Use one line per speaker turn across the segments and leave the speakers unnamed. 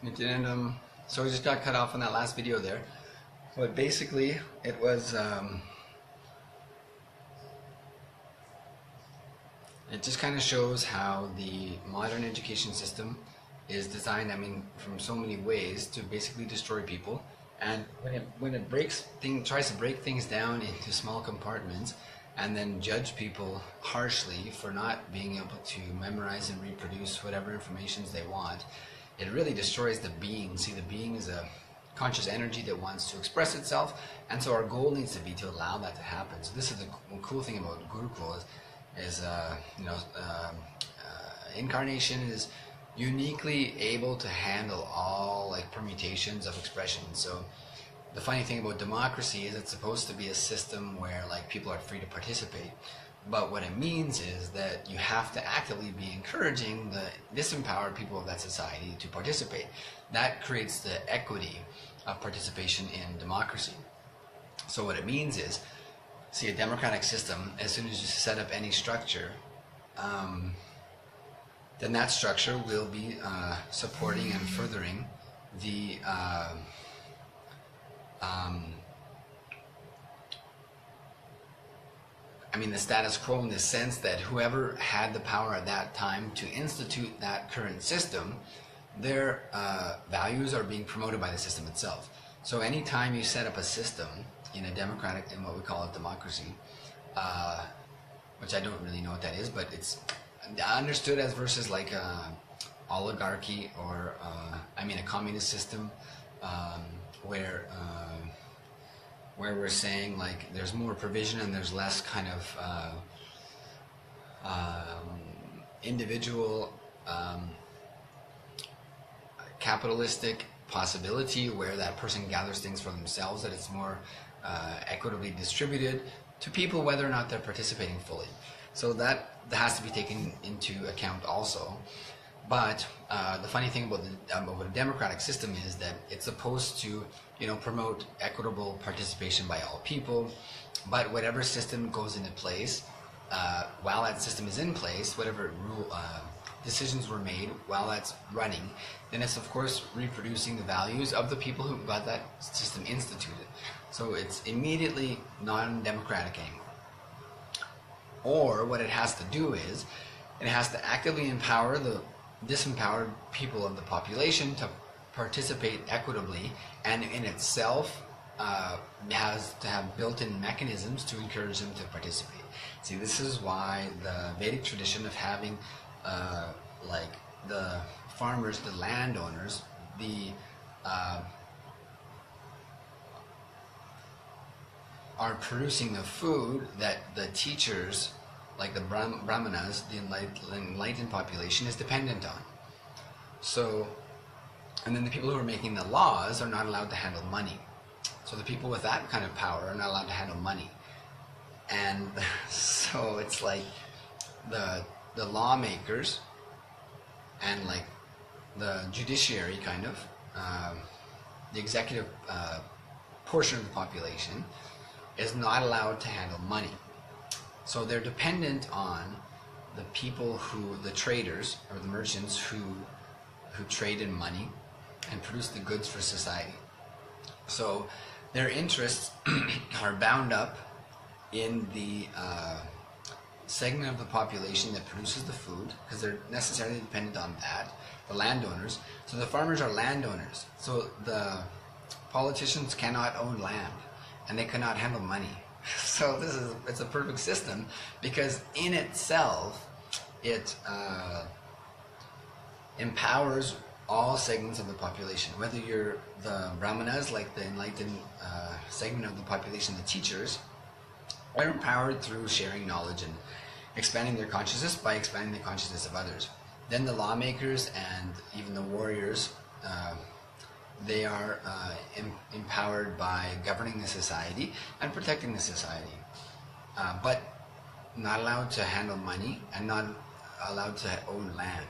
Nithyanandam. So we just got cut off on that last video there. But basically, it was, it just kind of shows how the modern education system is designed, from so many ways to basically destroy people. And when it tries to break things down into small compartments and then judge people harshly for not being able to memorize and reproduce whatever informations they want, it really destroys the being. See, the being is a conscious energy that wants to express itself, and so our goal needs to be to allow that to happen. So this is the cool thing about Gurukul is incarnation is uniquely able to handle all permutations of expression. So the funny thing about democracy is it's supposed to be a system where people are free to participate. But what it means is that you have to actively be encouraging the disempowered people of that society to participate. That creates the equity of participation in democracy. So what it means is, see, a democratic system, as soon as you set up any structure, then that structure will be supporting and furthering the the status quo, in the sense that whoever had the power at that time to institute that current system, their values are being promoted by the system itself. So anytime you set up a system in a democratic, in what we call a democracy, which I don't really know what that is, but it's understood as versus oligarchy or a communist system, where we're saying there's more provision and there's less kind of individual capitalistic possibility where that person gathers things for themselves, that it's more equitably distributed to people whether or not they're participating fully. So that has to be taken into account also. But the funny thing about a democratic system is that it's supposed to, promote equitable participation by all people. But whatever system goes into place, while that system is in place, whatever decisions were made while that's running, then it's of course reproducing the values of the people who got that system instituted. So it's immediately non-democratic anymore. Or what it has to do is, it has to actively empower the disempowered people of the population to participate equitably, and in itself has to have built-in mechanisms to encourage them to participate. See, this is why the Vedic tradition of having the farmers, the landowners, are producing the food that the teachers, like the brahmanas, the enlightened population, is dependent on. So, and then the people who are making the laws are not allowed to handle money. So the people with that kind of power are not allowed to handle money. And so it's the lawmakers and the judiciary kind of, the executive portion of the population is not allowed to handle money. So they're dependent on the people the traders or the merchants who trade in money and produce the goods for society. So their interests are bound up in the segment of the population that produces the food, because they're necessarily dependent on that, the landowners. So the farmers are landowners. So the politicians cannot own land, and they cannot handle money. So it's a perfect system, because in itself it empowers all segments of the population. Whether you're the brahmanas, like the enlightened segment of the population, the teachers, are empowered through sharing knowledge and expanding their consciousness by expanding the consciousness of others. Then the lawmakers and even the warriors, they are empowered by governing the society and protecting the society, but not allowed to handle money and not allowed to own land,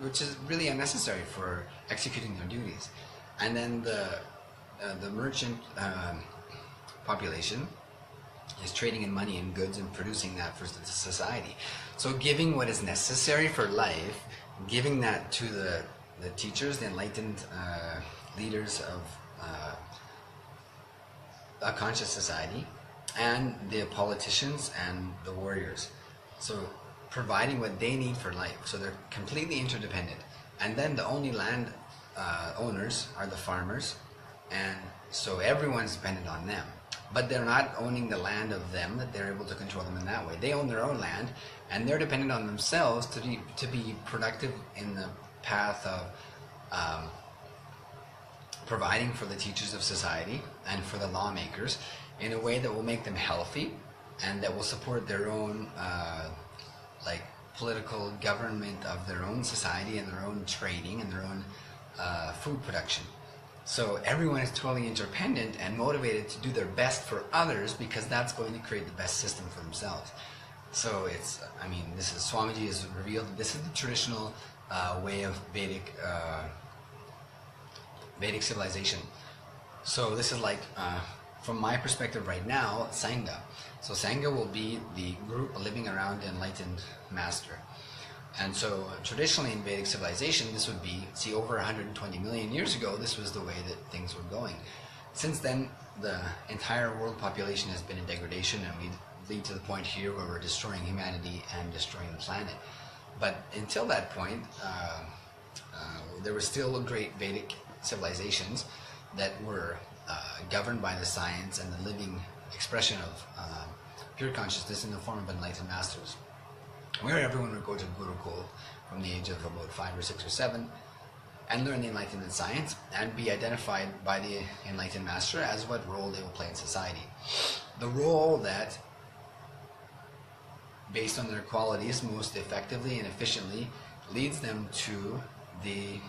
which is really unnecessary for executing their duties. And then the merchant population is trading in money and goods and producing that for the society. So giving what is necessary for life, giving that to the teachers, the enlightened leaders of a conscious society, and the politicians and the warriors. So providing what they need for life. So they're completely interdependent. And then the only land owners are the farmers, and so everyone's dependent on them. But they're not owning the land of them, that they're able to control them in that way. They own their own land, and they're dependent on themselves to be productive in the path of providing for the teachers of society and for the lawmakers in a way that will make them healthy and that will support their own like political government of their own society and their own trading and their own food production. So everyone is totally interdependent and motivated to do their best for others, because that's going to create the best system for themselves. So it's, I mean, this is, Swamiji has revealed that this is the traditional way of Vedic civilization. So this is like, from my perspective right now, Sangha. So Sangha will be the group living around the enlightened master. And so traditionally in Vedic civilization, this would be, see, over 120 million years ago, this was the way that things were going. Since then, the entire world population has been in degradation, and we lead to the point here where we're destroying humanity and destroying the planet. But until that point, there were still great Vedic civilizations that were governed by the science and the living expression of pure consciousness in the form of enlightened masters, where everyone would go to Gurukul from the age of about 5 or 6 or 7 and learn the enlightenment science and be identified by the enlightened master as what role they will play in society. The role that, based on their qualities, most effectively and efficiently leads them to the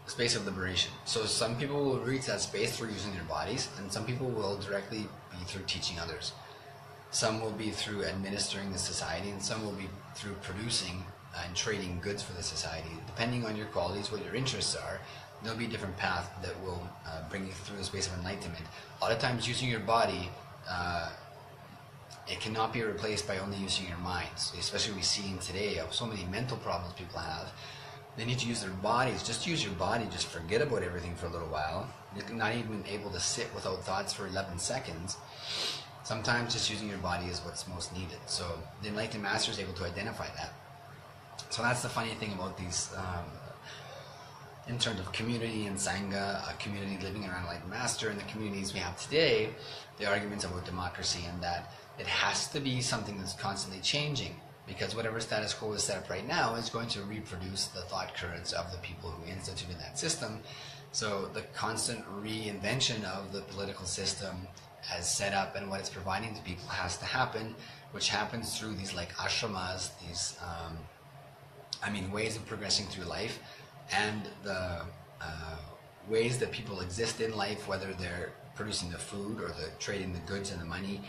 space of liberation. So some people will reach that space through using their bodies, and some people will directly be through teaching others. Some will be through administering the society, and some will be through producing and trading goods for the society. Depending on your qualities, what your interests are, there'll be a different path that will bring you through the space of enlightenment. A lot of times using your body, it cannot be replaced by only using your minds, especially we see in today of so many mental problems people have. They need to use their bodies. Just use your body. Just forget about everything for a little while. You're not even able to sit without thoughts for 11 seconds. Sometimes just using your body is what's most needed. So the enlightened master is able to identify that. So that's the funny thing about these, in terms of community and Sangha, a community living around enlightened master, and the communities we have today, the arguments about democracy and that it has to be something that's constantly changing. Because whatever status quo is set up right now is going to reproduce the thought currents of the people who instituted that system. So the constant reinvention of the political system as set up and what it's providing to people has to happen, which happens through these like ashramas, these ways of progressing through life, and the ways that people exist in life, whether they're producing the food or the trading the goods and the money,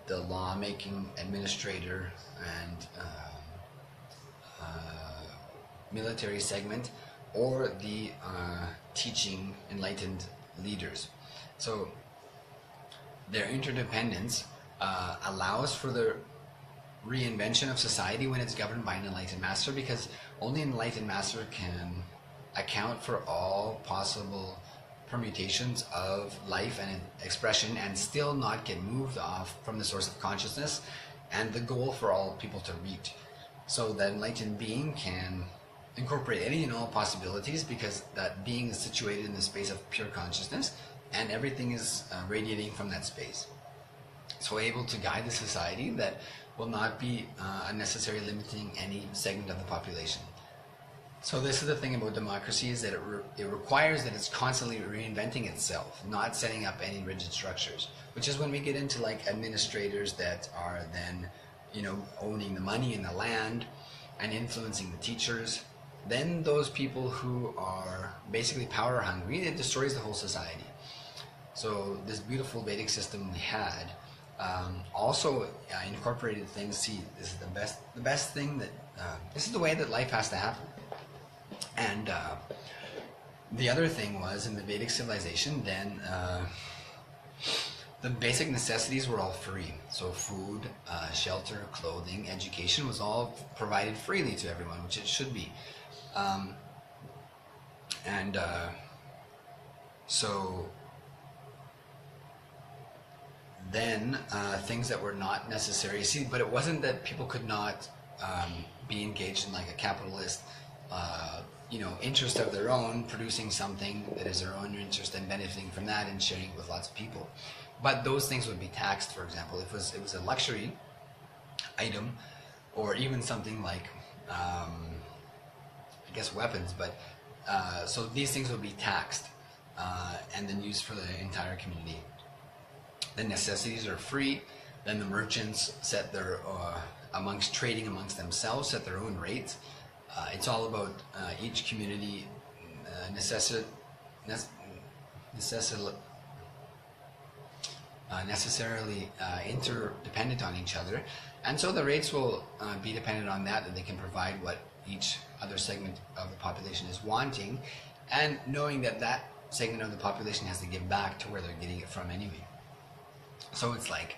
the law-making administrator and military segment, or the teaching enlightened leaders. So their interdependence allows for the reinvention of society when it's governed by an enlightened master, because only an enlightened master can account for all possible permutations of life and expression and still not get moved off from the source of consciousness and the goal for all people to reach. So that enlightened being can incorporate any and all possibilities, because that being is situated in the space of pure consciousness and everything is radiating from that space. So able to guide the society that will not be unnecessarily limiting any segment of the population. So this is the thing about democracy, is that it requires that it's constantly reinventing itself, not setting up any rigid structures, which is when we get into like administrators that are then, owning the money and the land and influencing the teachers. Then those people who are basically power hungry, it destroys the whole society. So this beautiful Vedic system we had also incorporated things. See, this is the best thing that, this is the way that life has to happen. And the other thing was, in the Vedic civilization, then the basic necessities were all free. So food, shelter, clothing, education was all provided freely to everyone, which it should be. Um, and so then things that were not necessary. See, but it wasn't that people could not be engaged in like a capitalist, interest of their own, producing something that is their own interest and benefiting from that and sharing it with lots of people. But those things would be taxed. For example, if it was a luxury item, or even something like, I guess, weapons. But so these things would be taxed and then used for the entire community. The necessities are free. Then the merchants set their trading amongst themselves, set their own rates. It's all about each community necessarily interdependent on each other, and so the rates will be dependent on that they can provide what each other segment of the population is wanting, and knowing that that segment of the population has to give back to where they're getting it from anyway. So it's like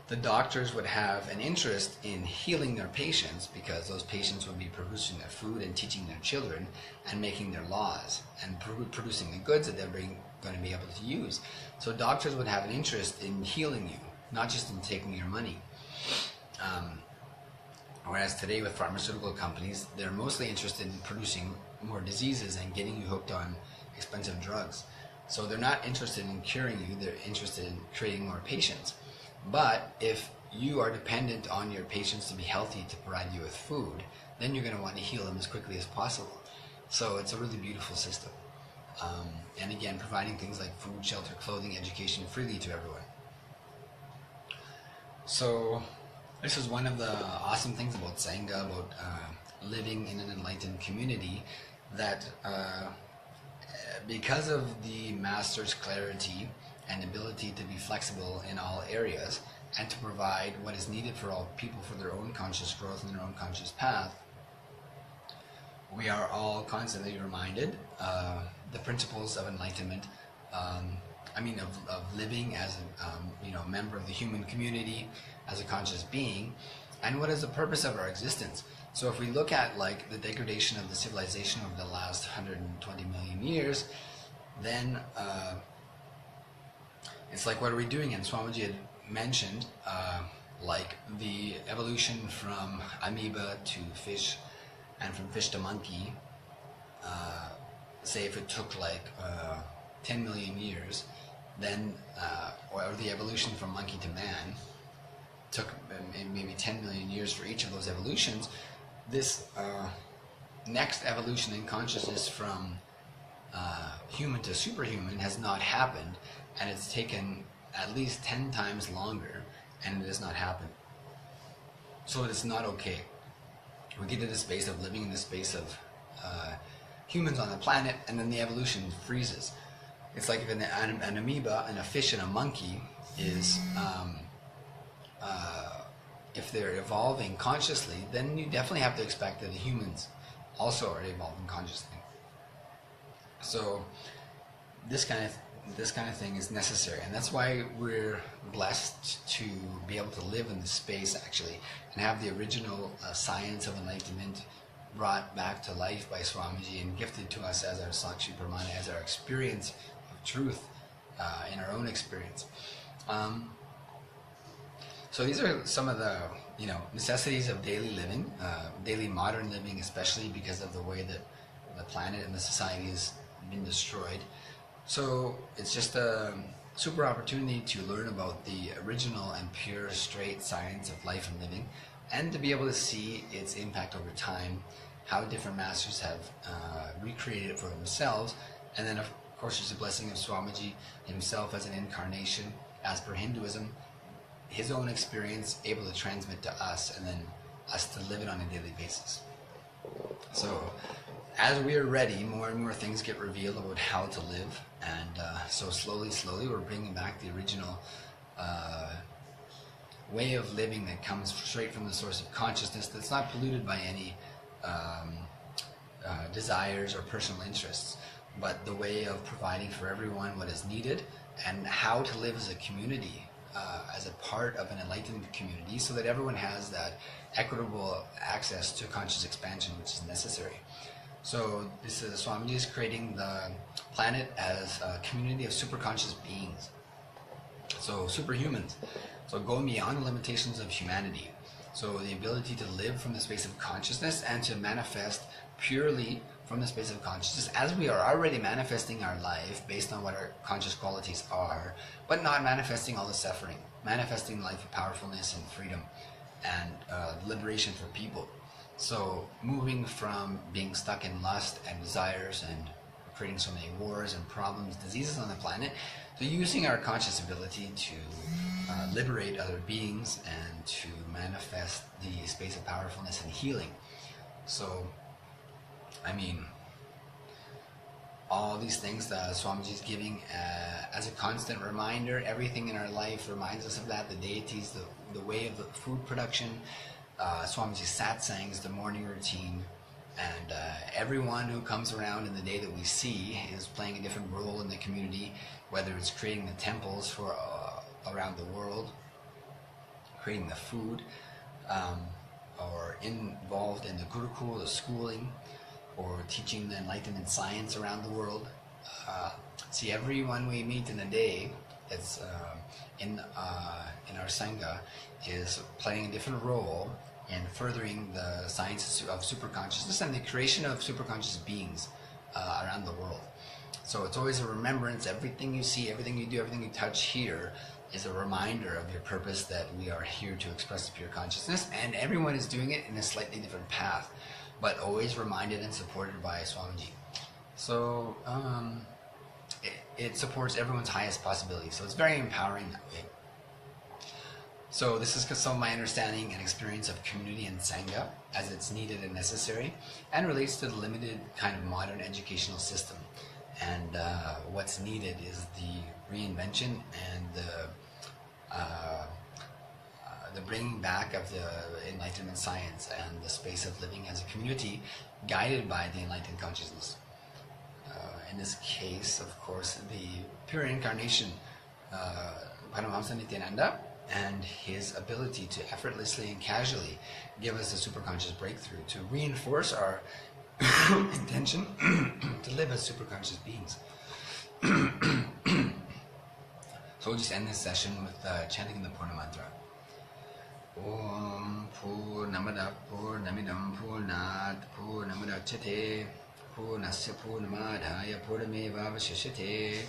the doctors would have an interest in healing their patients because those patients would be producing their food and teaching their children and making their laws and producing the goods that they're going to be able to use. So doctors would have an interest in healing you, not just in taking your money. Whereas today with pharmaceutical companies, they're mostly interested in producing more diseases and getting you hooked on expensive drugs. So they're not interested in curing you, they're interested in creating more patients. But if you are dependent on your patients to be healthy to provide you with food, then you're going to want to heal them as quickly as possible. So it's a really beautiful system. And again, providing things like food, shelter, clothing, education freely to everyone. So this is one of the awesome things about Sangha, about living in an enlightened community, that because of the master's clarity and ability to be flexible in all areas and to provide what is needed for all people for their own conscious growth and their own conscious path, we are all constantly reminded the principles of enlightenment, of living as a member of the human community, as a conscious being, and what is the purpose of our existence. So if we look at like the degradation of the civilization over the last 120 million years, then it's like, what are we doing? And Swamiji had mentioned like the evolution from amoeba to fish and from fish to monkey. Say if it took like 10 million years, then or the evolution from monkey to man took maybe 10 million years for each of those evolutions. This next evolution in consciousness from human to superhuman has not happened, and it's taken at least 10 times longer, and it has not happened. So it is not okay. We get to the space of living in the space of humans on the planet, and then the evolution freezes. It's like if an amoeba and a fish and a monkey is if they're evolving consciously, then you definitely have to expect that the humans also are evolving consciously. So this kind of thing is necessary, and that's why we're blessed to be able to live in this space actually, and have the original science of enlightenment brought back to life by Swamiji and gifted to us as our Sakshi Pramana, as our experience of truth in our own experience. So these are some of the necessities of daily living, daily modern living, especially because of the way that the planet and the society has been destroyed. So it's just a super opportunity to learn about the original and pure, straight science of life and living, and to be able to see its impact over time, how different masters have recreated it for themselves, and then of course there's the blessing of Swamiji himself as an incarnation, as per Hinduism, his own experience able to transmit to us, and then us to live it on a daily basis. So as we are ready, more and more things get revealed about how to live, and so slowly we're bringing back the original way of living that comes straight from the source of consciousness, that's not polluted by any desires or personal interests, but the way of providing for everyone what is needed and how to live as a community, as a part of an enlightened community, so that everyone has that equitable access to conscious expansion which is necessary. So this is Swamiji is creating the planet as a community of superconscious beings, so superhumans, so going beyond the limitations of humanity. So the ability to live from the space of consciousness and to manifest purely from the space of consciousness, as we are already manifesting our life based on what our conscious qualities are, but not manifesting all the suffering, manifesting the life of powerfulness and freedom and liberation for people. So moving from being stuck in lust and desires and creating so many wars and problems, diseases on the planet, to using our conscious ability to liberate other beings and to manifest the space of powerfulness and healing. So, I mean, all these things that Swamiji is giving as a constant reminder. Everything in our life reminds us of that. The deities, the way of the food production, Swamiji's satsangs, the morning routine, and everyone who comes around in the day that we see is playing a different role in the community, whether it's creating the temples for around the world, creating the food, or involved in the Gurukul, the schooling, or teaching the enlightenment science around the world. See, everyone we meet in a day that's in our Sangha is playing a different role in furthering the science of superconsciousness and the creation of superconscious beings around the world. So it's always a remembrance. Everything you see, everything you do, everything you touch here is a reminder of your purpose, that we are here to express the pure consciousness, and everyone is doing it in a slightly different path, but always reminded and supported by Swamiji. So it supports everyone's highest possibility. So it's very empowering that way. So this is some of my understanding and experience of community and Sangha as it's needed and necessary, and relates to the limited kind of modern educational system. And what's needed is the reinvention and the bringing back of the enlightenment science and the space of living as a community guided by the enlightened consciousness. In this case, of course, the pure incarnation, Paramahamsa Nithyananda, and his ability to effortlessly and casually give us a superconscious breakthrough, to reinforce our intention to live as superconscious beings. So we'll just end this session with chanting the Purna Mantra. Om Purnamada Purnamidam Purnat Purnamudachyate Purnasya Purnamadhaya Purnameva Vashishyate.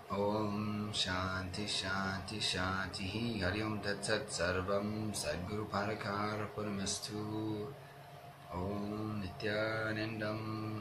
Om Shanti Shanti Shanti Hari Om Tat Sat Sarvam Sadguru Parakara Paramastu. Om Nithyanandam